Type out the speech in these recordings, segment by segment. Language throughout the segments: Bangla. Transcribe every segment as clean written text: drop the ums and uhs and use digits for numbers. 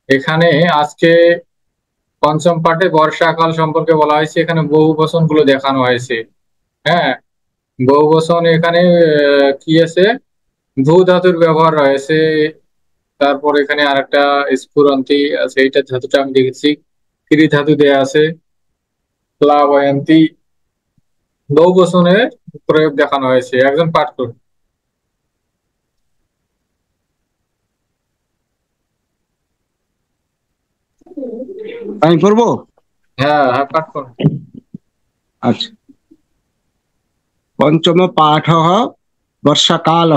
এখানে আজকে পঞ্চম পাঠে বর্ষাকাল সম্পর্কে বলা হয়েছে, এখানে বহু বচন গুলো দেখানো হয়েছে। হ্যাঁ, বহু বচন এখানে কি আছে, ভূ ধাতুর ব্যবহার রয়েছে। তারপর এখানে আরেকটা স্ফুরন্তি আছে, এইটা ধাতুটা আমি দেখেছি, ক্রি ধাতু দেয়া আছে, প্লাবয়ন্তী, বহু বচনের প্রয়োগ দেখানো হয়েছে। একজন পাঠ করুন। আমি পড়বো। হ্যাঁ হ্যাঁ, পাঠ করুন। আচ্ছা, পঞ্চম পাঠ বর্ষাকাল,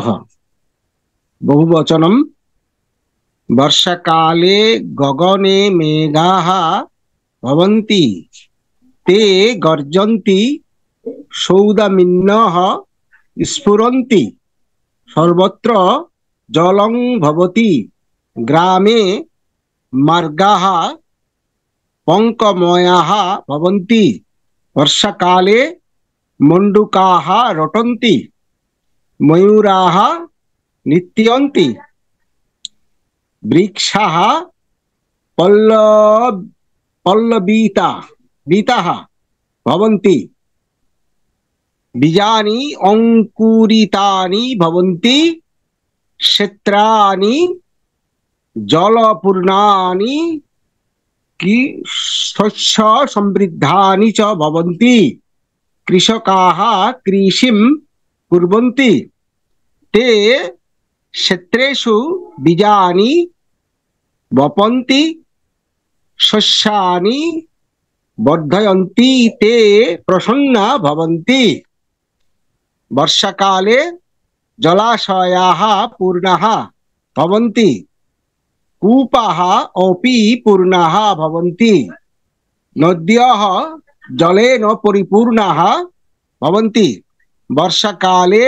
বহুবচনম। বর্ষাকালে গগনে মেঘাः ভবন্তি, তে গর্জন্তি, সৌদামিন্নঃ স্ফুরন্তি, সর্বত্র জলং ভবতি, গ্রামে মার্গাः পঙ্কময়াः ভবন্তি, বর্ষাকালে মণ্ডুকাः রটন্তি, ময়ূরাः নৃত্যন্তি, বৃক্ষাः পল্লবিতাः ভবन्ति, বীজানি অঙ্কুরিতানি ভবন্তি, ক্ষেত্রাণি জলপূর্ণানি, কি শস্য সমৃদ্ধানি চ ভবন্তি, কৃষকাः কৃষিম কুর্বন্তি, তে ক্ষেত্রেষু বীজানি বপন্তি, শস্যানি বর্ধয়ন্তি, তে প্রসন্না ভবন্তি। বর্ষাকালে জলাশয়াः পূর্ণাः ভবন্তি, কূপাः अपि पूर्णाः भवन्ति, नद्यः जलेन परिपूर्णाः भवन्ति, वर्षाकाले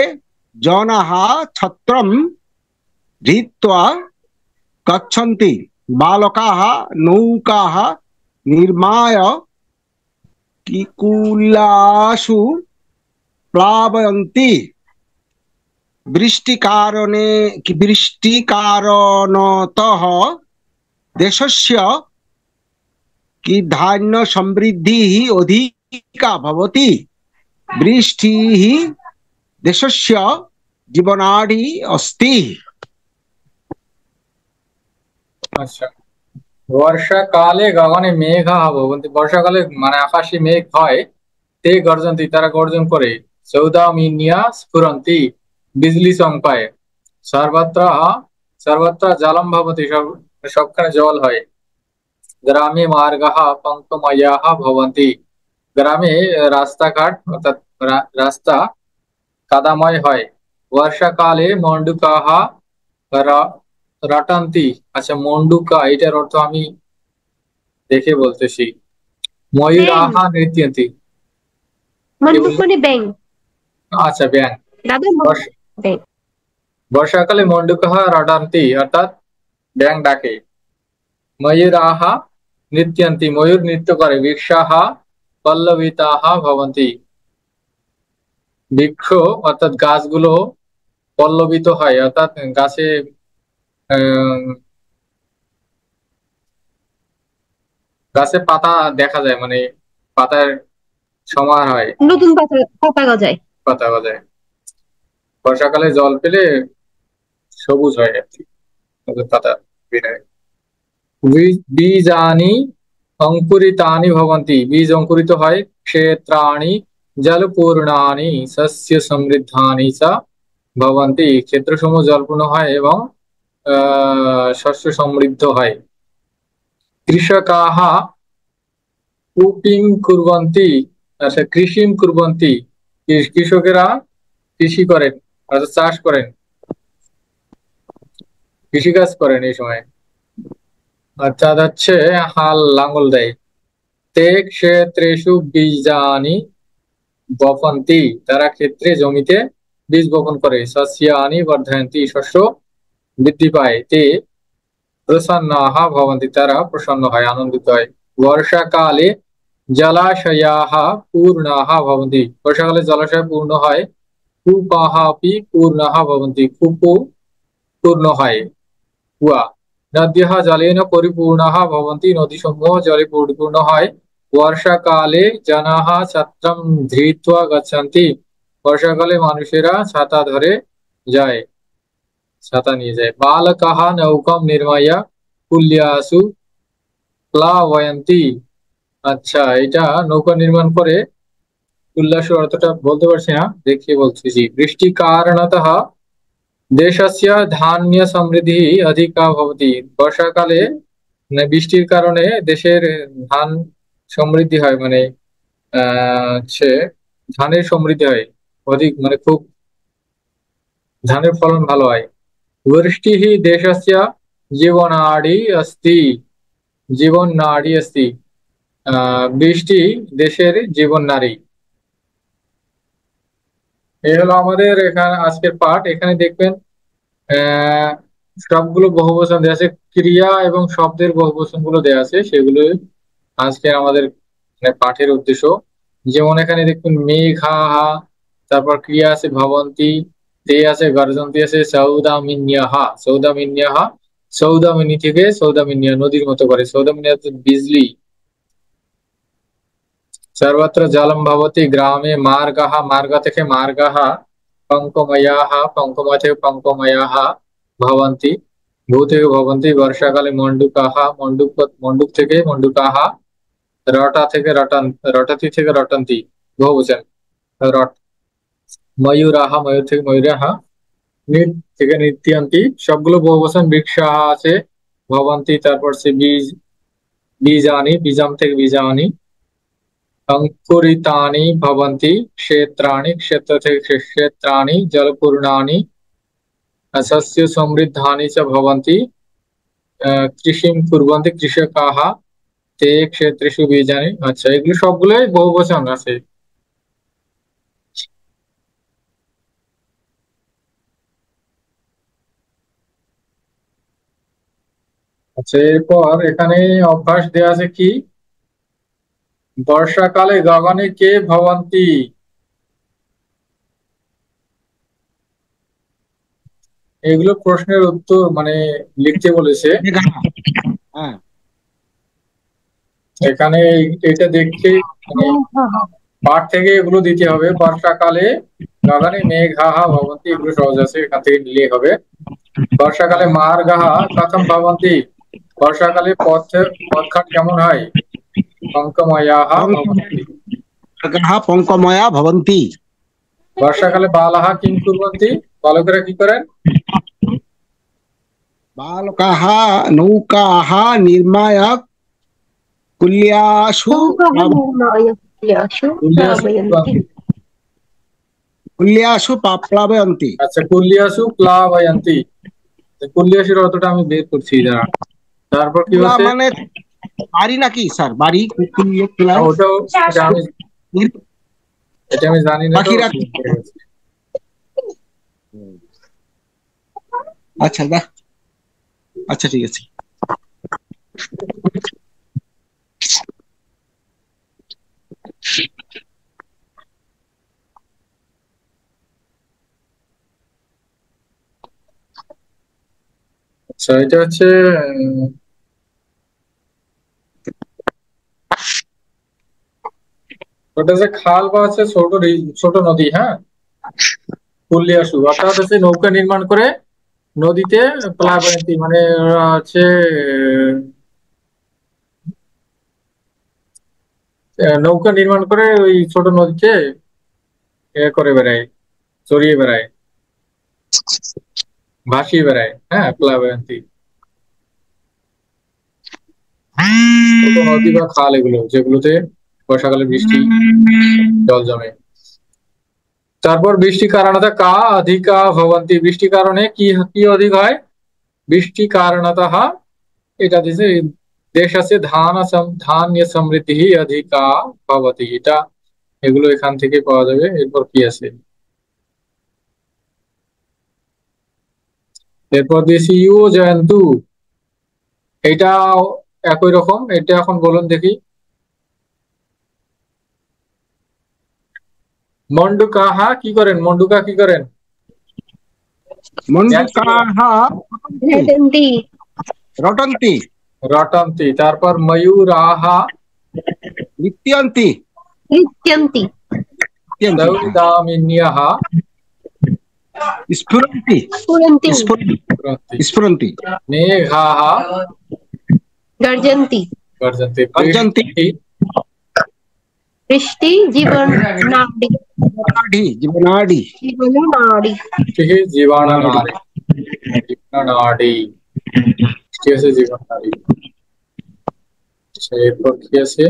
जनाः छत्रं धृत्वा गच्छन्ति, बालकाः नौकाः निर्माय किकुलासु प्लावयन्ति, বৃষ্টিকারণতः দেশस्य কি ধান্য সমৃদ্ধিः অধিকা ভবতি, বৃষ্টিः দেশस्य জীবনাডি অস্তি। আচ্ছা, বর্ষাকালে গগনে মেঘা ভবন্তি, বর্ষাকালে মানে আকাশে মেঘ হয়, তে গর্জন্তি, তারা গর্জন করে, সৌদামিনিয়া স্ফুরন্তি, বিজলি চমকায়, সর্বত্র সর্বত্র জলম ভবতি, সবখানে জল হয়, গ্রামে মার্গাः পঙ্কময়াः ভবন্তি, গ্রামে রাস্তাঘাট অর্থাৎ রাস্তা কাদাময় হয়, বর্ষাকালে মন্ডুকাः রটান্তি। আচ্ছা, মন্ডুকা এটার অর্থ আমি দেখে বলতেছি, ব্যাং। ময়ূরাহা নৃত্যন্তি। কি মন্ডুক বললো? মানে ব্যাং। আচ্ছা, ব্যাং। দাদা ব্যাং। বর্ষাকালে মন্ডুকাহা রটান্তি, অর্থাৎ ব্যাং ডাকে, ময়ূরাহা নৃত্যন্তি, ময়ূর নৃত্য করে, বৃক্ষাহা পল্লবিতাহা ভবন্তি, বৃক্ষ অর্থাৎ গাছগুলো পল্লবিত হয়, অর্থাৎ গাছে আহ, গাছে পাতা দেখা যায়, মানে পাতার সমাহার হয়, নতুন পাতা পাতা গজায়। পাতা গজায়। বর্ষাকালে জল পেলে সবুজ হয় আর কি, নতুন পাতা বের হয়। বীজানি অঙ্কুরিতানি ভবন্তি, বীজ অঙ্কুরিত হয়, ক্ষেত্রাণি জলপূর্ণানি শস্য সমৃদ্ধানি চ ভবন্তি, ক্ষেত্রসমূহ জলপূর্ণ হয় এবং শস্য সমৃদ্ধ হয়। কৃষকাः কুপিং কুর্বন্তি, আচ্ছা কৃষিম কুর্বন্তি, কৃষকেরা কৃষি করেন, অর্থাৎ চাষ করেন, কৃষিকাজ করেন এই সময়, অর্থাৎ হচ্ছে হাল লাঙ্গল দেয়। তে ক্ষেত্রেষু বীজানি বপন্তি, তারা ক্ষেত্রে জমিতে বীজ বপন করে, শস্যানি বর্ধয়ন্তি, শস্য বৃদ্ধি পায়, তে প্রসন্নাহ ভবন্তি, তারা প্রসন্ন হয়, আনন্দিত হয়। বর্ষাকালে জলাশয়াः পূর্ণাः ভবন্তি, বর্ষাকালে জলাশয় পূর্ণ হয়, কূপাः अपि পূর্ণাः ভবন্তি, কূপও পূর্ণ হয়, কুয়া। নদ্যः জলেন পরিপূর্ণः ভবন্তি, নদীসমূহ জলে পরিপূর্ণ হয়। বর্ষাকালে জনাः ছাত্রম ধৃত্वा গচ্ছন্তি, বর্ষাকালে মানুষেরা ছাতা ধরে যায়, ছাতা নিয়ে যায়। বালকাः নৌকাম নির্মায় কুল্যাসু প্লাবয়ন্তি। আচ্ছা, এটা নৌকা নির্মাণ করে, উল্লাস অর্থটা বলতে পারছি না, দেখিয়ে বলতেছি। বৃষ্টি কারণতঃ দেশস্য ধান্য সমৃদ্ধি অধিকা ভবতি, বর্ষাকালে মানে বৃষ্টির কারণে দেশের ধান সমৃদ্ধি হয়, মানে হচ্ছে ধানের সমৃদ্ধি হয়, অধিক মানে খুব ধানের ফলন ভালো হয়। বৃষ্টি দেশস্য জীবনাডি অস্তি, জীবন নাড়ি অস্তি, বৃষ্টি দেশের জীবন নারী। এই হলো আমাদের এখানে আজকের পাঠ। এখানে দেখবেন আহ সবগুলো বহুবচন দেওয়া আছে, ক্রিয়া এবং শব্দের বহুবচন গুলো দেওয়া আছে, সেগুলো আজকে আমাদের মানে পাঠের উদ্দেশ্য। যেমন এখানে দেখবেন মেঘাহা, তারপর ক্রিয়া আছে ভবন্তি, তে আছে গর্জন্তি আছে, সৌদামিন্যাহা, সৌদামিন্যাহা, সৌদামিনী থেকে সৌদামিন্যা, নদীর মতো করে, সৌদামিন্যা বিজলি। सर्वत्र जलम भवति, ग्रामे मार्गः, मार्ग থেকে मार्गः, पंकमयाः, पंकमय থেকে पंकमयाः भवन्ति, भू থেকে भवन्ति। বর্ষাকালে মণ্ডুকাः, মণ্ডুক মণ্ডুক থেকে মণ্ডুকাः, রটা থেকে রটন, রটতি থেকে রটন্তি বহুবচন রট। ময়ূরাः, ময়ূর থেকে ময়ূরাः, নৃত থেকে নৃত্যন্তি, সবগুলো বহুবচন। বৃক্ষাः আছে, ভবন্তি, তারপর সে বীজ, বীজানি, বীজাম থেকে বীজানি। अंकुरितानि भवन्ति, क्षेत्राणि, क्षेत्र থেকে क्षेत्राणि, जलपूर्णानि, शस्य समृद्धानि च भवन्ति, কৃষিম কুর্বন্তি কৃষকাः, তে ক্ষেত্রেষু বীজানি। আচ্ছা, এগুলো সবগুলোই বহুবচন আছে। আচ্ছা, এরপর এখানে অভ্যাস দেওয়া আছে কি, বর্ষাকালে গগনে কে ভবন্তি, এগুলো প্রশ্নের উত্তর মানে লিখতে বলেছে। হ্যাঁ, এখানে এটা দেখে মানে পাঠ থেকে এগুলো দিতে হবে। বর্ষাকালে গগনে মেঘাহা ভবন্তি, এগুলো সহজ আছে, এখান থেকে নিলেই হবে। বর্ষাকালে মার্গাহা কথম ভবন্তি, বর্ষাকালে পথঘাট কেমন হয়, পঙ্কময়াহা ভবন্তি। মার্গাः পঙ্কময়া ভবন্তি। বর্ষাকালে বালাহা কিং কুর্বন্তি, বালকেরা কি করেন, বালকাः নৌকাः নির্মায় কুল্যাসু কুল্যাসু প্লাবয়ন্তি। আচ্ছা, কুল্যাসু প্লাবয়ন্তি, কুল্যাসুর অর্থটা আমি বের করছি দাঁড়া। তারপর কি হচ্ছে, মানে বাড়ি নাকি স্যার, বাড়ি ওটাও এটা আমি জানি না তো। বাকিরা আচ্ছা দা, আচ্ছা ঠিক আছে। আচ্ছা, এটা হচ্ছে ওটা যে খাল বা হচ্ছে ছোট ছোট নদী, হ্যাঁ, কুল্যাসু অর্থাৎ হচ্ছে নৌকা নির্মাণ করে নদীতে প্লাবয়ন্তী, মানে ওরা হচ্ছে নৌকা নির্মাণ করে ওই ছোট নদীতে এ করে বেড়ায়, চড়িয়ে বেড়ায়, ভাসিয়ে বেড়ায়, হ্যাঁ, প্লাবয়ন্তী। ছোট নদী বা খাল এগুলো, যেগুলোতে বর্ষাকালে বৃষ্টি জল জমে। তারপর বৃষ্টি কারণত কা অধিকা ভবন্তি, বৃষ্টি কারণে কি কি অধিক হয়, বৃষ্টি কারণতঃ, এটা দিছে দেশ আছে ধান সমৃদ্ধি অধিকা ভবতি, এটা এগুলো এখান থেকে পাওয়া যাবে। এরপর কি আছে, এরপর দিয়েছি ইউ জয়ন্তু, এটা একই রকম। এটা এখন বলুন দেখি, মন্ডুকাহা কি করেন, মন্ডুকা কি করেন, মণ্ডুকাः রটন্তি রটন্তি। তারপর ময়ূরাহা নৃত্যন্তি নৃত্যন্তি নৃত্যন্তি সৌদামিন্যঃ স্ফুরন্তি স্ফুরন্তি স্ফুরন্তি স্ফুরন্তি। স্ফুরন্তি মেঘাः গর্জন্তি গর্জন্তি। গর্জন্তি বৃষ্টিः বৃষ্টি জীবনাডি জীবনাডি জীবনাডি জীবনাডি। জীবনাডি বৃষ্টি আছে জীবনাডি। আচ্ছা, এরপর কি আছে?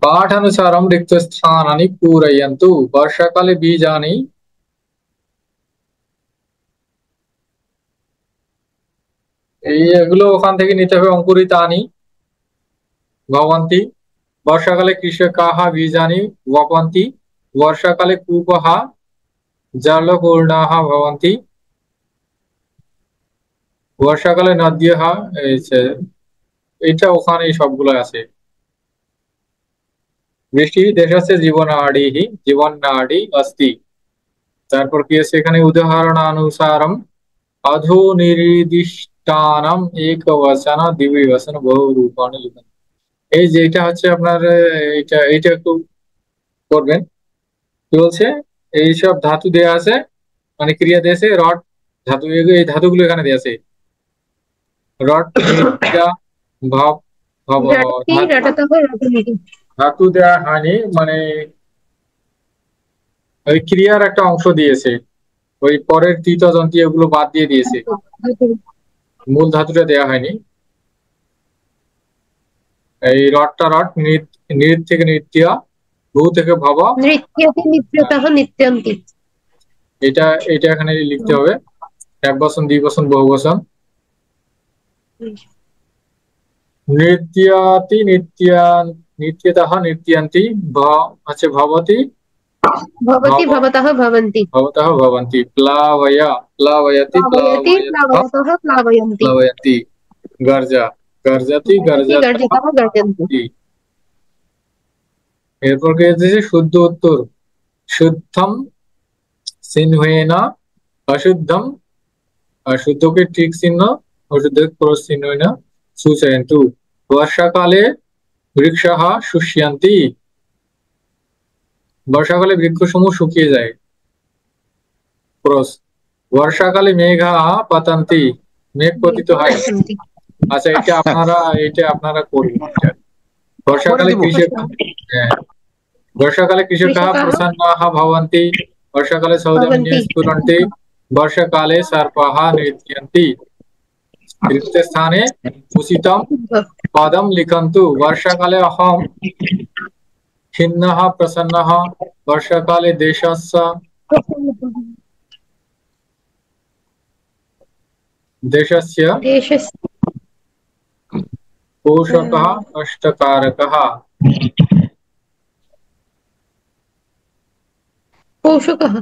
পাঠানুসারম রিক্তস্থানানি পূরয়ন্তু। বর্ষাকালে বীজানি এগুলো ওখান থেকে নিতে হবে। অঙ্কুরিতানি ভবন্তি। বর্ষাকালে কৃষকাः বীজানি বপন্তি। বর্ষাকালে কূপः জলপূর্ণাः ভবন্তি। বর্ষাকালে নদ্যः এটা ওখানে সবগুলো আছে। বৃষ্টি দেশস্য জীবনাডিः জীবনাডি अस्ति। তারপর কি আছে এখানে? উদাহরণানুসারম অধুনির্দিষ্টানাম একবচন দ্বিবচন বহুরূপাণি লিখন। এই যে এটা হচ্ছে আপনার এইটা একটু করবেন। কি বলছে? এইসব ধাতু দেয়া আছে, মানে ক্রিয়া দিয়েছে। রড ধাতু, এই ধাতুগুলো এখানে দেয়া আছে। রড, ক্রিয়া, ভাব, ভাব, রটতি রটতঃ রটন্তি ধাতু দেয়া হয়নি, মানে ওই ক্রিয়ার একটা অংশ দিয়েছে। ওই পরের তৃতীয় এগুলো বাদ দিয়ে দিয়েছে, মূল ধাতুটা দেয়া হয়নি। এই রডটা রড, নৃত থেকে নৃত্যা, ভূ থেকে ভব। নৃত্যতি নৃত্যতঃ নৃত্যন্তি এটা এটা এখানে লিখতে হবে। এক বচন, দ্বিবচন, বহুবচন। নৃত্যাতি নিত্যতঃ নৃত্যন্তি। হচ্ছে ভবতি ভবতি ভবতঃ ভবন্তি ভবতঃ ভবন্তি। প্লাবয়া প্লাবয়তি প্লাবয়তি প্লাবয়তঃ প্লাবয়ন্তি প্লাবয়তি। গর্জা গর্জতি গর্জতঃ গর্জতঃ গর্জন্তি এরপর কি হচ্ছে? শুদ্ধ উত্তর। শুদ্ধম চিহ্নেন অশুদ্ধম। অশুদ্ধকে ঠিক চিহ্ন, অশুদ্ধকে ক্রস চিহ্নেন সূচয়ন্তু। বর্ষাকালে বৃক্ষাः শুষ্যন্তি। বর্ষাকালে বৃক্ষসমূহ শুকিয়ে যায়। ক্রস। বর্ষাকালে মেঘাः পতন্তি। মেঘ পতিত হয়। আচ্ছা, এটা আপনারা করবেন। বর্ষাকালে কৃষক হ্যাঁ বর্ষাকালে কৃষকাः প্রসন্নাः ভবন্তি। বর্ষাকালে সৌদামিন্যঃ স্ফুরন্তি। বর্ষাকালে सर्पाः नृत्यन्ति। रिक्तस्थाने उचितं पदं लिखन्तु। वर्षाकाले अहं खिन्नः प्रसन्नः। वर्षाकाले देशस्य पोषकः कष्टकारकः। পোষকः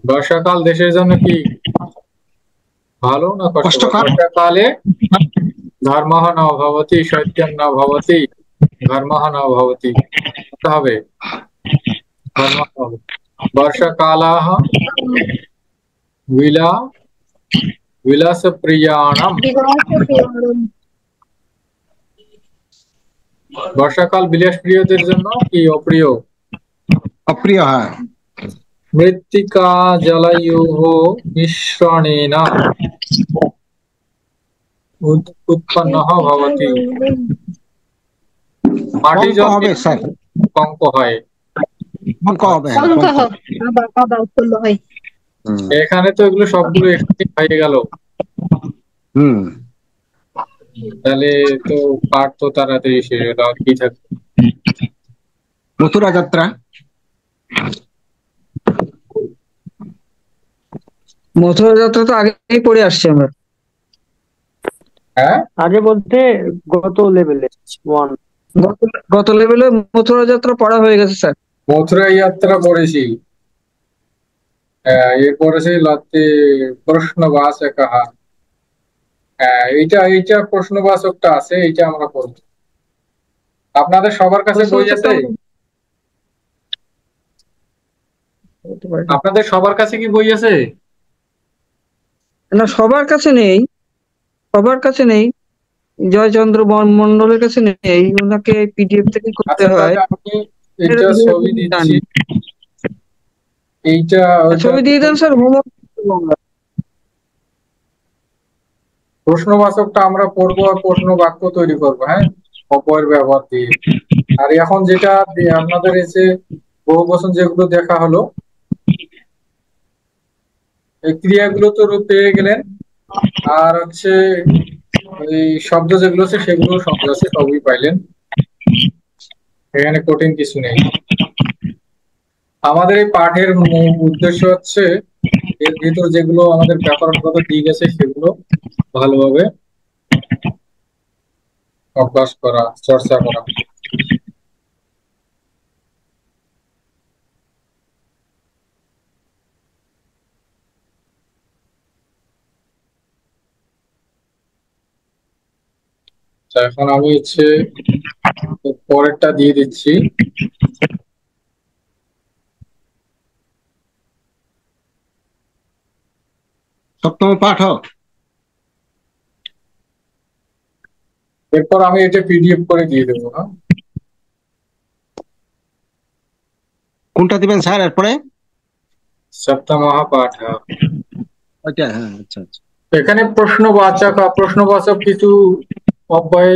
বর্ষাকাল দেশের জন্য কি ভালো না কষ্টকর? বর্ষাকালে ধর্মঃ ন ভবতি, সত্যম ন ভবতি, ধর্মঃ ন ভবতি। হবে ধর্ম হবে। বর্ষাকালঃ বিলাসপ্রিয়াণাম। বর্ষাকাল বিলাসপ্রিয়দের জন্য কি অপ্রিয়? অপ্রিয়। হ্যাঁ। মৃত্তিকা জলয়োঃ মিশ্রণেন উৎপন্নঃ ভবতি। মাটি পঙ্ক জল হবে স্যার, পঙ্ক হয়। পঙ্ক হবে। উৎপন্ন হয়। এখানে তো এগুলো সবগুলো একসাথে হয়ে গেল। তাহলে তো পাঠ তো তাড়াতাড়ি শেষ হলো। আর কি থাকবে? মথুরা যাত্রা। মথুরা যাত্রা তো আগেই পড়ে আসছি আমরা। হ্যাঁ, আগে বলতে গত লেভেলে গত লেভেলে মথুরা যাত্রা পড়া হয়ে গেছে স্যার। মথুরা যাত্রা পড়েছি। এরপরে সেই প্রশ্নবাচক। এইটা প্রশ্নবাচকটা আছে, এইটা আমরা পড়ব। আপনাদের সবার কাছে বই আছে? করতে পারি। আপনাদের সবার কাছে কি বই আছে? না, সবার কাছে নেই, সবার কাছে নেই। জয়চন্দ্র মন্ডলের কাছে নেই, ওনাকে পিডিএফ থেকে করতে আচ্ছা, হয়। তাহলে আমি এটা ছবি দিচ্ছি। জানি। এইটা ওইটা ছবি দিয়ে দেন স্যার, হোমওয়ার্ক। প্রশ্নবাচকটা আমরা পড়বো আর প্রশ্ন বাক্য তৈরি করবো, হ্যাঁ, অপয়ের ব্যবহার দিয়ে। আর এখন যেটা আপনাদের এসে বহু বচন যেগুলো দেখা হলো, এই ক্রিয়াগুলো তো পেয়ে গেলেন। আর হচ্ছে ওই শব্দ যেগুলো আছে সেগুলো সহজ আছে, সবই পাইলেন, এখানে কঠিন কিছু নেই। আমাদের এই পাঠের উদ্দেশ্য হচ্ছে এর ভিতর যেগুলো আমাদের ব্যাকরণগত দিক আছে সেগুলো ভালোভাবে অভ্যাস করা, চর্চা করা। এখন আমি হচ্ছে পরেরটা দিয়ে দিচ্ছি। সপ্তম পাঠ। এরপর আমি এটা পিডিএফ করে দিয়ে দেবো। হ্যাঁ, কোনটা দিবেন স্যার এরপরে? সপ্তমঃ পাঠ। ওইটা, হ্যাঁ, আচ্ছা আচ্ছা। এখানে প্রশ্নবাচক কিছু অব্যয়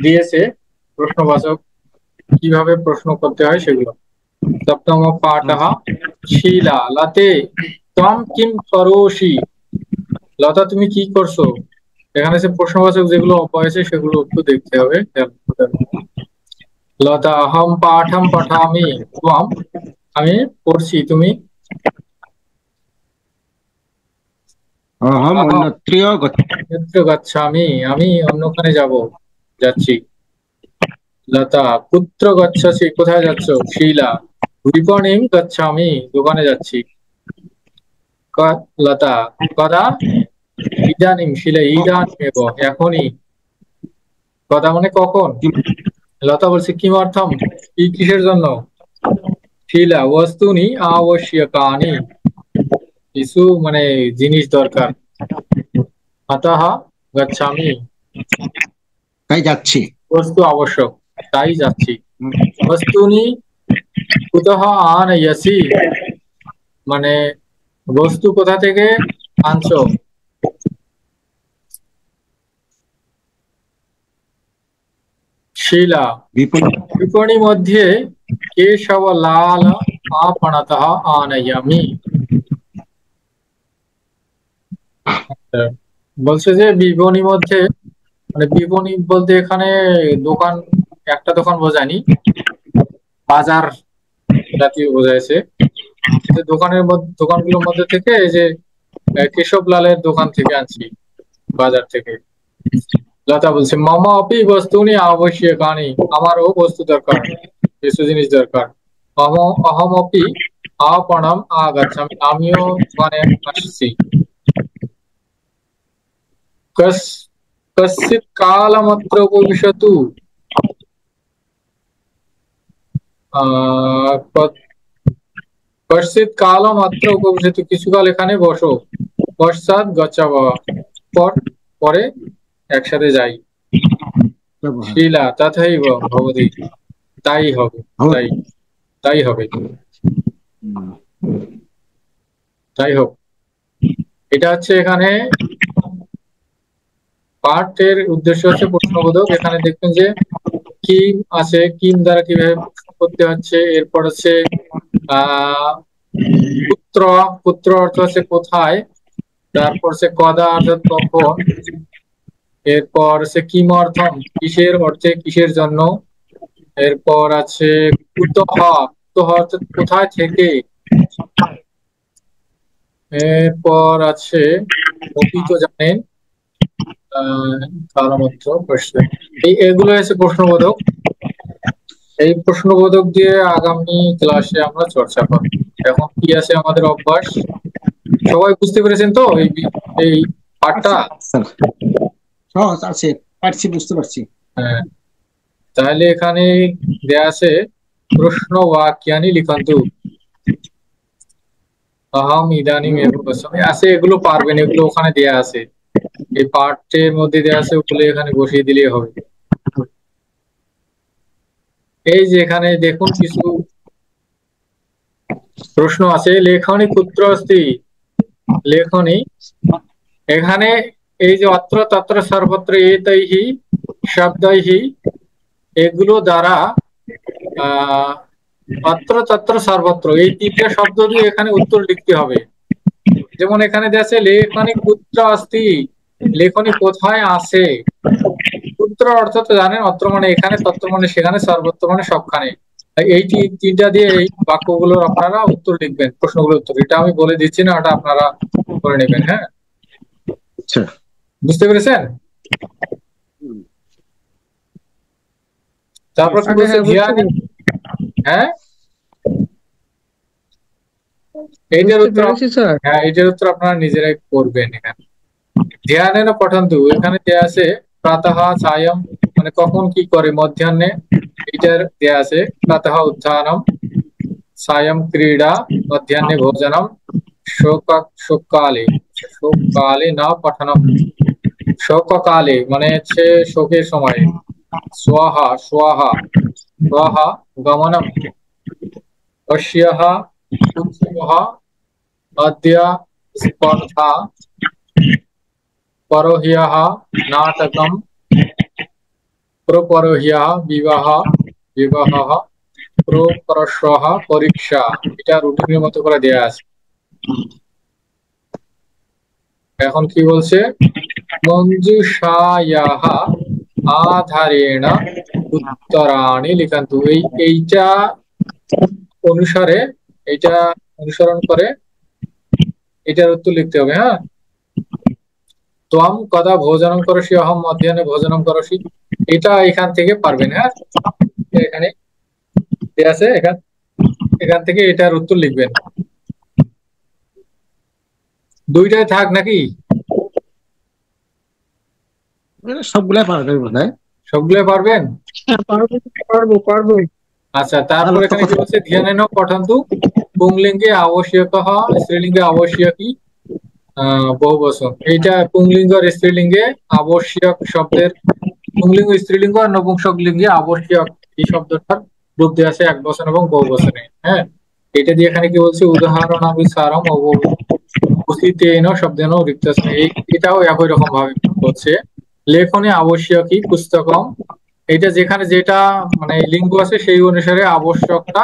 দিয়েছে। প্রশ্নবাচক কিভাবে প্রশ্ন করতে হয় সেগুলো। সপ্তম পাঠঃ শীলা লতে ত্বম কিম করোষি। লতা তুমি কি করছো? এখানে যে প্রশ্নবাচক যেগুলো অব্যয় আছে সেগুলো একটু দেখতে হবে। লতা অহম পাঠম পঠামি ত্বম, আমি পড়ছি, তুমি? অহম অহম অন্যত্রীয় যত্র গচ্ছামি, আমি অন্যখানে যাচ্ছি। লতা কুত্র গচ্ছসি, কোথায় যাচ্ছ? শীলা বিপণিম গচ্ছামি, দোকানে যাচ্ছি। লতা কদা? ইদানিম। শীলা ইদানিম এব, এখনই। কদা মানে কখন। লতা বলছে কিমর্থম, কিসের জন্য। শীলা বস্তুনি আবশ্যকানি, কিছু মানে জিনিস দরকার। অতঃ গচ্ছামি, তাই যাচ্ছি। বস্তু আবশ্যক, তাই যাচ্ছি। বস্তুনি কুতঃ আনয়সি, মানে বস্তু কোথা থেকে আনছো। শীলা বিপরীত। বিপণি মধ্যে কেশব লাল आपणतः आनयामि। বলছে যে বিপণি মধ্যে, মানে বিপণি বলতে এখানে দোকান, একটা দোকান বোঝায়নি, বাজার জাতীয় বোঝাইছে। যে দোকানগুলোর মধ্যে থেকে এই যে কেশব লালের দোকান থেকে আনছি, বাজার থেকে। লতা বলছে মম অপি বস্তুনি আবশ্যকানি, আমারও বস্তু দরকার, কিছু জিনিস দরকার। অহম অপি আপণম আগাচ্ছামি, আমিও দোকানে আসছি। কশ্চিৎ কালমত্র উপবিশতু, কশ্চিৎ কালমত্র উপবিশতু, কিছুকাল এখানে বসো। পশ্চাৎ গচ্ছাব, পরে একসাথে যাই। ব্যবহার। শীলা তথৈব ভবতি, তাই হবে, তাই তাই হবে, তাই হোক। এটা হচ্ছে এখানে পাঠের উদ্দেশ্য হচ্ছে প্রশ্নবোধক। এখানে দেখবেন যে কিম আছে, কিম দ্বারা কিভাবে প্রশ্ন করতে হচ্ছে। এরপর হচ্ছে আহ পুত্র, পুত্র অর্থ হচ্ছে কোথায়। তারপর সে কদা অর্থাৎ কখন। এরপর সে কিমর্থম, কিসের অর্থে, কিসের জন্য। এরপর আছে কুতঃ, কুতঃ অর্থাৎ কোথায় থেকে। এরপর আছে অপি, তো জানেন কালমাত্র প্রশ্ন। এগুলো হচ্ছে প্রশ্নবোধক। এই প্রশ্নবোধক দিয়ে আগামী ক্লাসে আমরা চর্চা করব। এখন কি আছে আমাদের অভ্যাস, সবাই বুঝতে পেরেছেন তো এই পাঠটা? স্যার সহজ আছে, পারছি, বুঝতে পারছি। হ্যাঁ, তাহলে এখানে দেয়া আছে প্রশ্ন বাক্যানি লিখন্তু। আহম ইদানিং এব বসামি আছে, এগুলো পারবেন, এগুলো ওখানে দেয়া আছে, এই পাঠের মধ্যে দেয়া আছে, ওগুলো এখানে বসিয়ে দিলেই হবে। এই যে এখানে দেখুন কিছু প্রশ্ন আছে। লেখনী কুত্র অস্তি, লেখনী এখানে এই যে অত্র তত্র সর্বত্র এতৈহি শব্दैहि এগুলো দ্বারা অত্র তত্র সর্বত্র এই তিনটা শব্দ দিয়ে এখানে উত্তর লিখতে হবে। যেমন এখানে দেয়া আছে লেখনী কুত্র অস্তি, লেখনী কোথায় আছে। কুত্র অর্থ তো জানেন, অত্র মানে এখানে, তত্র মানে সেখানে, সর্বত্র মানে সবখানে। এই তিনটা দিয়ে এই বাক্যগুলোর আপনারা উত্তর লিখবেন, প্রশ্নগুলোর উত্তর। এটা আমি বলে দিচ্ছি না, ওটা আপনারা করে নেবেন। হ্যাঁ, আচ্ছা বুঝতে পেরেছেন? তারপর কি বলছে? ধ্যান, হ্যাঁ এইটার বুঝতে উত্তর, পেরেছি স্যার। হ্যাঁ এইটার উত্তর আপনারা নিজেরাই করবেন। এখানে ধ্যানেন পঠন্তু, এখানে দেয়া আছে প্রাতঃ সায়ং মানে কখন কি করে, মধ্যাহ্নে এটার দেয়া আছে প্রাতঃ উত্থানম, সায়ং ক্রীড়া, মধ্যাহ্নে ভোজনম, শোককালে, শোককালে না পঠনম, শোককালে মানে হচ্ছে শোকের সময়, স্বাহা স্বাহা স্বাহা গমনম, অস্যহ উৎসবः, অদ্য স্পর্ধা, পরহ্যः নাটকম, প্রপরহ্যः বিবাহः, প্রপরশ্বः পরীক্ষা। এটা রুটিনের মতো করে দেয়া আছে। এখন কি বলছে? মঞ্জুষায়াহ আধারেণ উত্তরাণি লিখন্তু, এইটা অনুসারে, এইটা অনুসরণ করে এটার উত্তর লিখতে হবে। হ্যাঁ, ত্বম কদা ভোজনম করসি, অহম মধ্যাহ্নে ভোজনম করসি, এটা এখান থেকে পারবেন। হ্যাঁ, এখানে দেয়া আছে, এখান থেকে এটার উত্তর লিখবেন। দুইটাই থাক নাকি? সবগুলাই পারবে বোধ হয়। সবগুলো পারবেন? হ্যাঁ, পারবো। পারবো। আচ্ছা, তারপর এখানে কি বলছে? ধ্যানেন পঠন্তু পুংলিঙ্গে আবশ্যকঃ, স্ত্রীলিঙ্গে আবশ্যকী, বহুবচন। এইটা পুংলিঙ্গ আর স্ত্রীলিঙ্গে আবশ্যক শব্দের, পুংলিঙ্গ স্ত্রীলিঙ্গ আর নপুংসক লিঙ্গে আবশ্যক এই শব্দটার রূপ দেওয়া আছে একবচন এবং বহুবচনে। হ্যাঁ, এটা দিয়ে এখানে কি বলছে? উদাহরণ আমি সারম উপস্থিতেন শব্দেন রিক্তস্থানে, এটাও একই রকম ভাবে হচ্ছে। লেখনে আবশ্যকী পুস্তকম, এটা যেখানে যেটা মানে লিঙ্গ আছে সেই অনুসারে আবশ্যকটা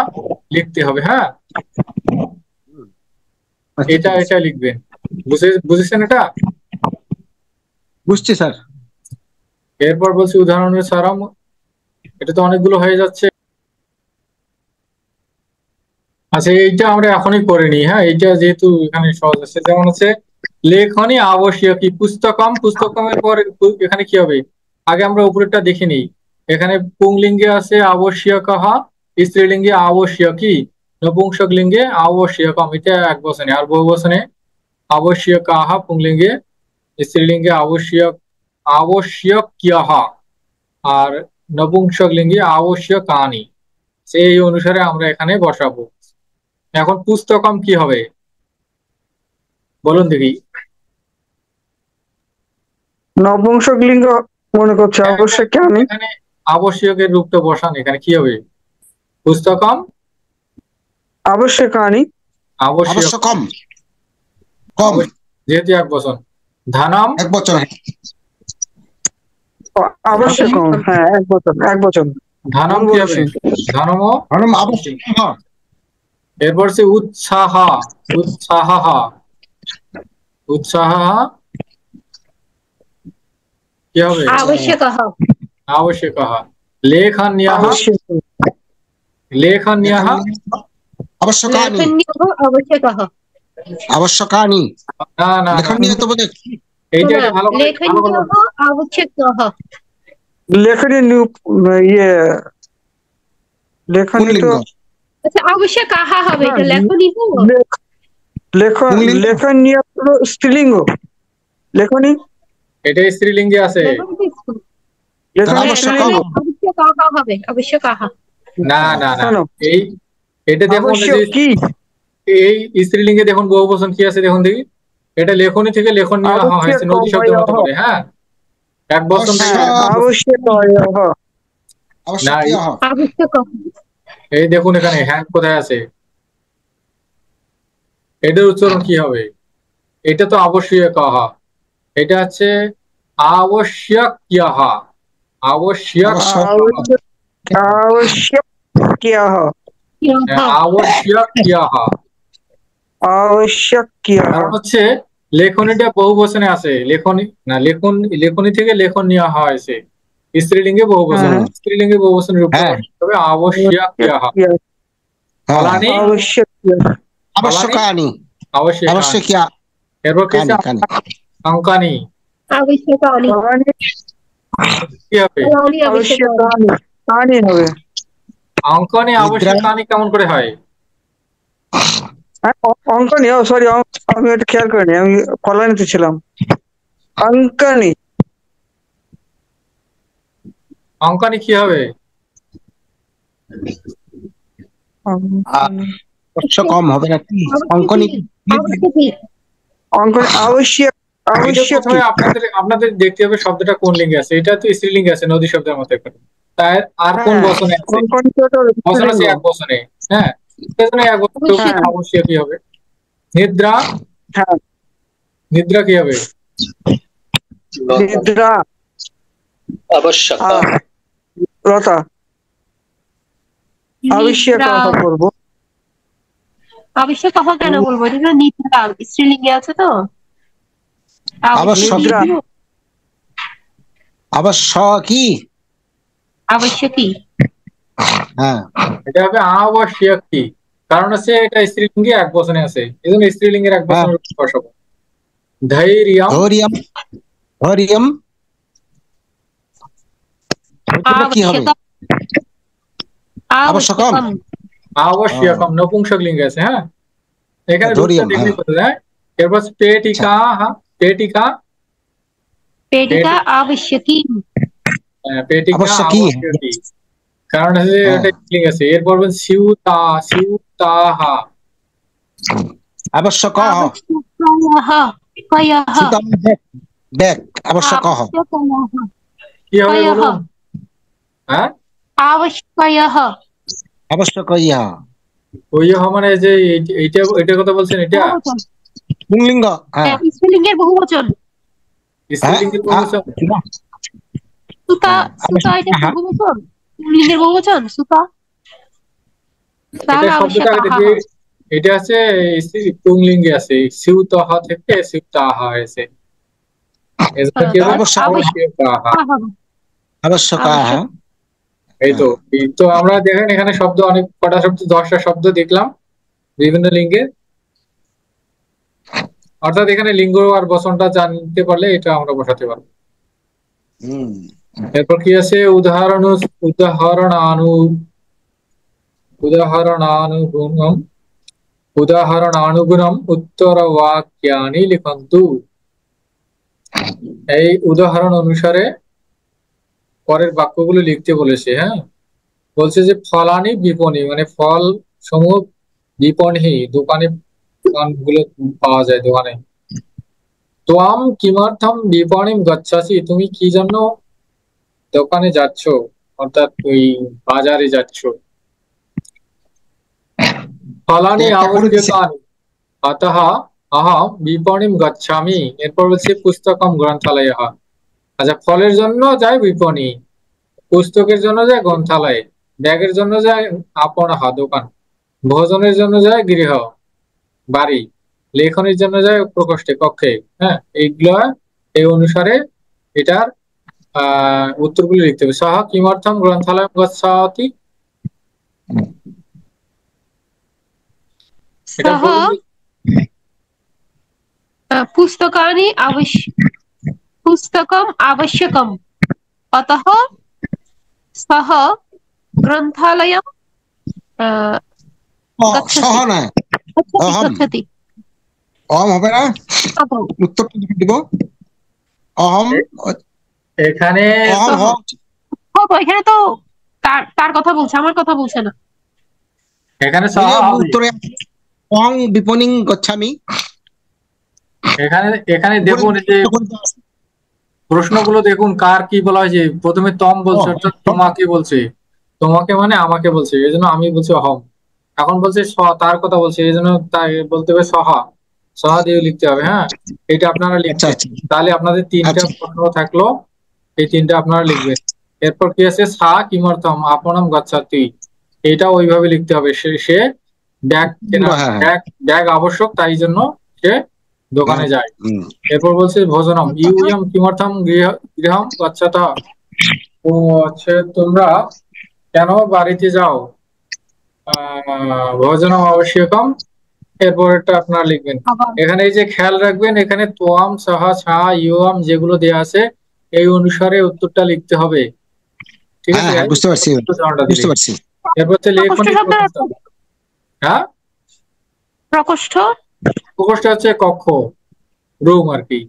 লিখতে হবে। হ্যাঁ, এটা এটা লিখবেন। বুঝেছেন এটা? বুঝছি স্যার। এরপর বলছি উদাহরণের সারাম, এটা তো অনেকগুলো হয়ে যাচ্ছে। আচ্ছা, এইটা আমরা এখনই করে নিই। হ্যাঁ, এইটা যেহেতু এখানে সহজ আছে। যেমন হচ্ছে লেখনী আবশ্যকী পুস্তকম, পুস্তকমের পর এখানে কি হবে? আগে আমরা উপরেরটা দেখে নিই। এখানে পুংলিঙ্গে আছে আবশ্যকঃ, স্ত্রীলিঙ্গে আবশ্যকী, নপুংসক লিঙ্গে আবশ্যকম, এটা এক বচনে। আর বহুবচনে আবশ্যকাহ পুংলিঙ্গে, স্ত্রীলিঙ্গে আবশ্যক্যঃ, আর নপুংসক লিঙ্গে আবশ্যকানি। সেই অনুসারে আমরা এখানে বসাবো। এখন পুস্তকম কি হবে বলুন দেখি? নপুংসক লিঙ্গ মনে করছে, অবশ্যই আমি এখানে আবশ্যকের রূপটা বসান, এখানে কি হবে? পুস্তকম আবশ্যকানি, আবশ্যকম, কম যেহেতু এক বচন। ধানাম এক বছর। আবশ্যকম, হ্যাঁ এক বচন। ধানাম কি হবে? ধানম। আবশ্যক। এরপর সে উৎসাহ, উৎসাহ, উৎসাহ কি হবে? आवश्यकः आवश्यकः। लेखन्यः, लेखन्यः আবশ্যকানি, लेखन्यः आवश्यकः আবশ্যকানি। না না না, লেখনীয় তো বোধ এইটা এটা ভালো করে लेखन्यः आवश्यकः লেখনী ইয়ে লেখনী তো আচ্ছা आवश्यकः হবে, এটা লেখনী হলো। লেখনী হলো স্ত্রীলিঙ্গ, লেখনী এটা স্ত্রীলিঙ্গে আছে। লেখনী স্ত্রীলিঙ্গ आवश्यकः হবে, आवश्यकः। না না না, কেন? এটা দেখুন আবশ্যক কি? এই স্ত্রীলিঙ্গে দেখুন বহুবচন কি আছে দেখুন দেখি। এটা লেখনী থেকে লেখন নেওয়া আবশ্যক হয়েছে, নদী শব্দের মতো ভয়ঃ। করে। হ্যাঁ, এক বচন থেকে অবশ্যক। এক বচন। আবশ্যক ভয়ঃ। না, আবশ্যকীয়। আবশ্যক। এই দেখুন এখানে হ্যাঁ কোথায় আছে, এটার উচ্চারণ কি হবে? এটা তো আবশ্যক, এটা হচ্ছে আবশ্যক, আবশ্যক, আবশ্যক। আবশ্যক আবশ্যকীয়ঃ। আবশ্যক। আবশ্যকীয়ঃ। কারণ হচ্ছে লেখনীটা বহু বচনে আছে, লেখনী না লেখনী থেকে লেখন নেওয়া হয়েছে স্ত্রীলিঙ্গে বহু বচন, হ্যাঁ। স্ত্রীলিঙ্গে বহু বচনের রূপটা হ্যাঁ। হবে আবশ্যক। আবশ্যকীয়ঃ। ফলানি, আবশ্যকীয়ঃ। আবশ্যকানি। আবশ্যক। আবশ্যকীয়। এরপর কি কানি আছে? কানি। অঙ্কানি আবশ্যকানি। ফলানি কি হবে? ফলানি আবশ্যকানি। আবশ্যকানি। কানি হবে। অঙ্কনে নিদ্রা। আবশ্যকানি কেমন করে হয়? হ্যাঁ, অঙ্কনি, ও সরি, আমি এটা খেয়াল করিনি, আমি ফলানিতে ছিলাম। অঙ্কনি। অঙ্কনি কি হবে? অঙ্কনি। অবশ্য কম হবে নাকি? অঙ্কনি। আবশ্যকী। অঙ্কনি আবশ্যক। এটা প্রথমে আবশ্যকী। আপনাদের দেখতে হবে শব্দটা কোন লিঙ্গে আছে। এটা তো স্ত্রীলিঙ্গে আছে নদী শব্দের মতো করে। তাই আর কোন হ্যাঁ, বচনে আছে? অঙ্কনি তো বচন আছে স্ত্রীলিঙ্গ। এক বচনে। হ্যাঁ, সেজন্য এক বচন আবশ্যক। অবশ্যই কি হবে? নিদ্রা, হ্যাঁ, নিদ্রা কি হবে? নিদ্রা। আবশ্যক। লতা। আবশ্যক নিদ্রা। করবো। আবশ্যক কেন বলবো? এটা তো নিদ্রা স্ত্রীলিঙ্গে আছে তো। আবশ্যক। নিদ্রা। আবশ্যকী। আবশ্যকী। হ্যাঁ। এটা হবে আবশ্যক কি, কারণ হচ্ছে এটা স্ত্রীলিঙ্গে এক বচনে আছে, এজন্য স্ত্রীলিঙ্গের এক হ্যাঁ। বচনের বসাবো। ধৈর্যম, ধৈর্যম। ধৈর্যম। ওইটা কি হবে? আবশ্যক। আবশ্যকম। আবশ্যকম। আবশ্যকম নপুংসক লিঙ্গে আছে। হ্যাঁ, এখানে রূপটা ধৈর্যম। দেখলে হ্যাঁ। বোঝা যায়। এরপর পেটিকা, পেটিকা, পেটিকা আবশ্যকী। পেটিকা আবশ্যকী। আবশ্যকী, কারণ হচ্ছে হ্যাঁ। এটা লিঙ্গ আছে। এরপর সিউতা, সিউতাহা, আবশ্যক। আবশ্যকায়াহ। কায়াহ। ব্যাগ। আবশ্যক। আবশ্যকায়াহ। কি হবে কায়াহ। বলুন? হ্যাঁ, আবশ্যকায়াহ। আবশ্যক। ওই মানে যে এইটা কথা বলছেন, এটা বহুবচন। পুংলিঙ্গ। হ্যাঁ। স্ত্রীলিঙ্গের বহুবচন। স্ত্রীলিঙ্গের বহুবচন। সুতা, সুতা আবশ্যক। এটা বহুবচন। পুল্লিঙ্গের বহুবচন সুতা। এটা তাহলে শব্দটা আগে আবশ্যকাহা। দেখি। এটা আছে পুংলিঙ্গে আছে, সিউতাহা থেকে সিউতাহা হয়েছে, এজন্য কি হবে? আবশ্যক। আবশ্যকাহা। আবশ্যক। আবশ্যক। এই তো আমরা দেখেন এখানে শব্দ অনেক কটা শব্দ, 10টা শব্দ দেখলাম বিভিন্ন লিঙ্গে। অর্থাৎ এখানে লিঙ্গ আর বচনটা জানতে পারলে এটা আমরা বসাতে পারবো। এরপর কি আছে? উদাহরণানুগুণম, উদাহরণানুগুণম উত্তর বাক্যানি লিখন্তু। এই উদাহরণ অনুসারে পরের বাক্যগুলো লিখতে বলেছে। হ্যাঁ, বলছে যে ফলানি বিপণী, মানে ফল সমূহ, বিপণী দোকানে, দোকানগুলো পাওয়া যায় দোকানে। ত্বম কিমর্থম বিপণীম গচ্ছাসি, তুমি কি জন্য দোকানে যাচ্ছ, অর্থাৎ ওই বাজারে যাচ্ছ। ফলানি একটা করে দিছে। আবশ্যকানি অতঃ অহম বিপণীম গচ্ছামি। এরপর বলছে পুস্তকম গ্রন্থালয়ঃ। আচ্ছা, ফলের জন্য যায় বিপণী, পুস্তকের জন্য যায় গ্রন্থালয়ে, ব্যাগের জন্য যায় আপনহ দোকান, ভোজনের জন্য যায় গৃহ বাড়ি, লেখনের জন্য যায় প্রকোষ্ঠে কক্ষে। হ্যাঁ, এইগুলা এই অনুসারে এটার উত্তরগুলো লিখতে হবে। সহ কিমর্থম গ্রন্থালয় গচ্ছাতি, এটা সহ বলুন। পুস্তকানি পুস্তকম আবশ্যকম অতঃ সহ গ্রন্থালয়ম গচ্ছতি। সহ না, গচ্ছতি, অহম। গচ্ছতি। অহম হবে না, অহম। উত্তর দিব অহম। এখানে অহম সহ। হওয়া এখানে তো তার তার কথা বলছে, আমার কথা বলছে না। এখানে সহ হবে। উত্তরে ত্বং বিপণিং গচ্ছামি। এখানে এখানে দেখুন এই যে প্রশ্নগুলো দেখুন কার কি বলা হয়েছে। প্রথমে তম বলছে, অর্থাৎ তোমাকে বলছে, তোমাকে মানে আমাকে বলছে, এই জন্য আমি বলছি অহম। এখন বলছে তার কথা বলছে, এই জন্য তাই বলতে হবে সহা, সহা দিয়ে লিখতে হবে। হ্যাঁ, এটা আপনারা আচ্ছা লিখবেন। আচ্ছা তাহলে আপনাদের তিনটা আচ্ছা প্রশ্ন থাকলো, এই তিনটা আপনারা লিখবেন। এরপর কি আছে, সা কিমর্থম আপনম গচ্ছাতি, এটা ওইভাবে লিখতে হবে। সে ব্যাগ কেনা, হ্যাঁ ব্যাগ ব্যাগ আবশ্যক, তাই জন্য সে দোকানে যায়। এরপর বলছে ভোজনম ইউয়ম কিমর্থম গৃহম গচ্ছাতঃ, ও হচ্ছে তোমরা কেন বাড়িতে যাও, ভোজনম আবশ্যকম। এরপর এটা আপনারা লিখবেন। আবার এখানে এই যে খেয়াল রাখবেন, এখানে তোয়াম সাহা ছা ইয়ম যেগুলো দেওয়া আছে এই অনুসারে উত্তরটা লিখতে হবে। ঠিক আছে, হ্যাঁ, বুঝতে পারছি উদাহরণটা বুঝতে দিলেই। পারছি। এরপর হচ্ছে প্রকোষ্ঠ লেখনী শব্দের অর্থ প্রকোষ্ঠ। কি? হ্যাঁ, প্রকোষ্ঠ প্রকোষ্ঠ হচ্ছে কক্ষ, রুম আর কি।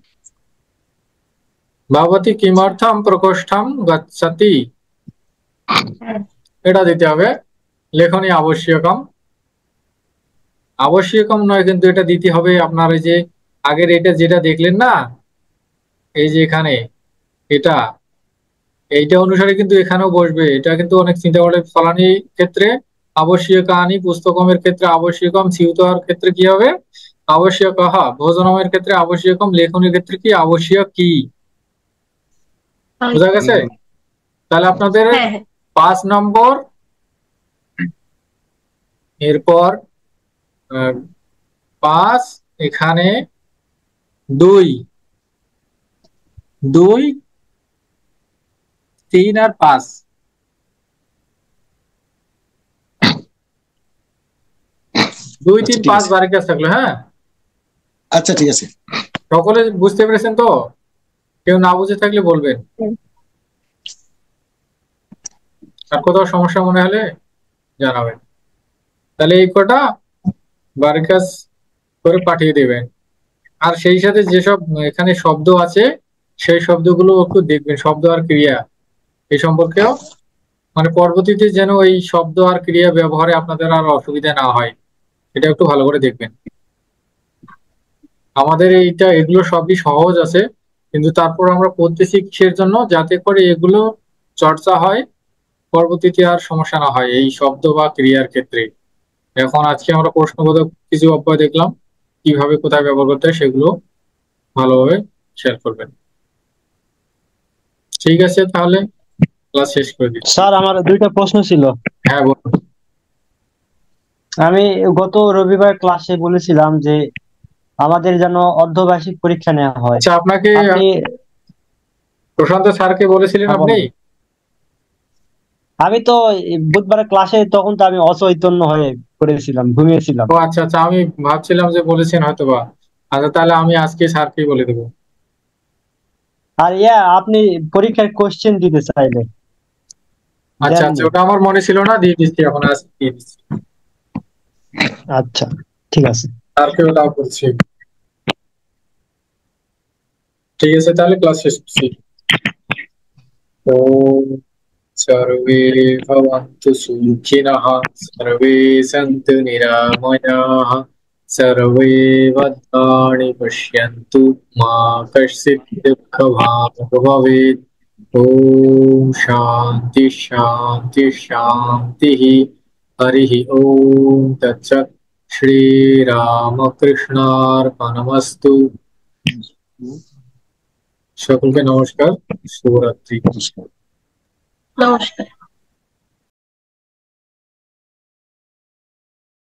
ভবতি কিমর্থম প্রকোষ্ঠম গচ্ছতি, এটা দিতে হবে। লেখনী আবশ্যকম, আবশ্যকম নয় কিন্তু এটা দিতে হবে আপনার। এই যে আগের এটা যেটা দেখলেন না, এই যে এখানে এটা, এইটা অনুসারে কিন্তু এখানেও বসবে। এটা কিন্তু অনেক চিন্তা করে। ফলানি ক্ষেত্রে আবশ্যকানি, পুস্তকমের ক্ষেত্রে আবশ্যকম, সিউতর ক্ষেত্রে কি হবে আবশ্যক, ভোজনমের ক্ষেত্রে আবশ্যকম, লেখনের ক্ষেত্রে কি আবশ্যক কি। বোঝা গেছে? তাহলে আপনাদের হ্যাঁ হ্যাঁ 5 নম্বর, এরপর 5, এখানে 2, 2, 3 আর 5, 2, 3, ঠিক 5 আছে বারের কাজ থাকলো। হ্যাঁ, আচ্ছা ঠিক আছে। সকলে বুঝতে পেরেছেন তো? কেউ না বুঝে থাকলে বলবেন, আর কোথাও সমস্যা মনে হলে জানাবেন। তাহলে এই কটা বারের কাজ করে পাঠিয়ে দেবেন। আর সেই সাথে যেসব এখানে শব্দ আছে সেই শব্দগুলো একটু দেখবেন, শব্দ আর ক্রিয়া এই সম্পর্কেও, মানে পরবর্তীতে যেন এই শব্দ আর ক্রিয়া ব্যবহারে আপনাদের আর অসুবিধা না হয়, এটা একটু ভালো করে দেখবেন। আমাদের এগুলো সবই সহজ আছে, কিন্তু তারপর আমরা পড়তেছি কিসের জন্য, যাতে করে এগুলো চর্চা হয়, পরবর্তীতে আর সমস্যা না হয় এই শব্দ বা ক্রিয়ার ক্ষেত্রে। এখন আজকে আমরা প্রশ্নবোধক কিছু অব্যয় দেখলাম, কিভাবে কোথায় ব্যবহার করতে হয় সেগুলো ভালোভাবে শেয়ার করবেন। ঠিক আছে, তাহলে ক্লাস শেষ করে দিচ্ছি। স্যার আমার দুইটা প্রশ্ন ছিল। হ্যাঁ, বলুন। আমি গত রবিবার ক্লাসে বলেছিলাম যে আমাদের যেন অর্ধবার্ষিক পরীক্ষা নেওয়া হয়। আচ্ছা, আপনাকে আপনি প্রশান্ত স্যারকে বলেছিলেন হ্যাঁ, আপনি? বলেন। আমি তো বুধবারের ক্লাসে তখন তো আমি অচৈতন্য হয়ে পড়েছিলাম, ঘুমিয়েছিলাম। ও আচ্ছা আচ্ছা, আমি ভাবছিলাম যে বলেছেন হয়তোবা। আচ্ছা, তাহলে আমি আজকে স্যারকেই বলে দেবো। আর আপনি পরীক্ষার কোশ্চেন দিতে চাইলে আচ্ছা আচ্ছা, দেননি। ওটা আমার মনে ছিল না, দিয়ে দিচ্ছি এখন, আজ দিয়ে দিচ্ছি। আচ্ছা ঠিক আছে। স্যারকেও দাও করছি। ঠিক আছে, তাহলে ক্লাস শেষ করছি। ওম सर्वे भवन्तु सुखिनः, सर्वे सन्तु निरामयाः, सर्वे भद्राणि पश्यन्तु, मा कश्चित् दुःखभाग् भवेत्। ॐ शान्ति शान्ति शान्तिः। हरिः ॐ तत्सत्। শ্রীরামকৃষ্ণার্পণমস্তু। সকলকে নমস্কার, শুভরাত্রি। নমস্কার।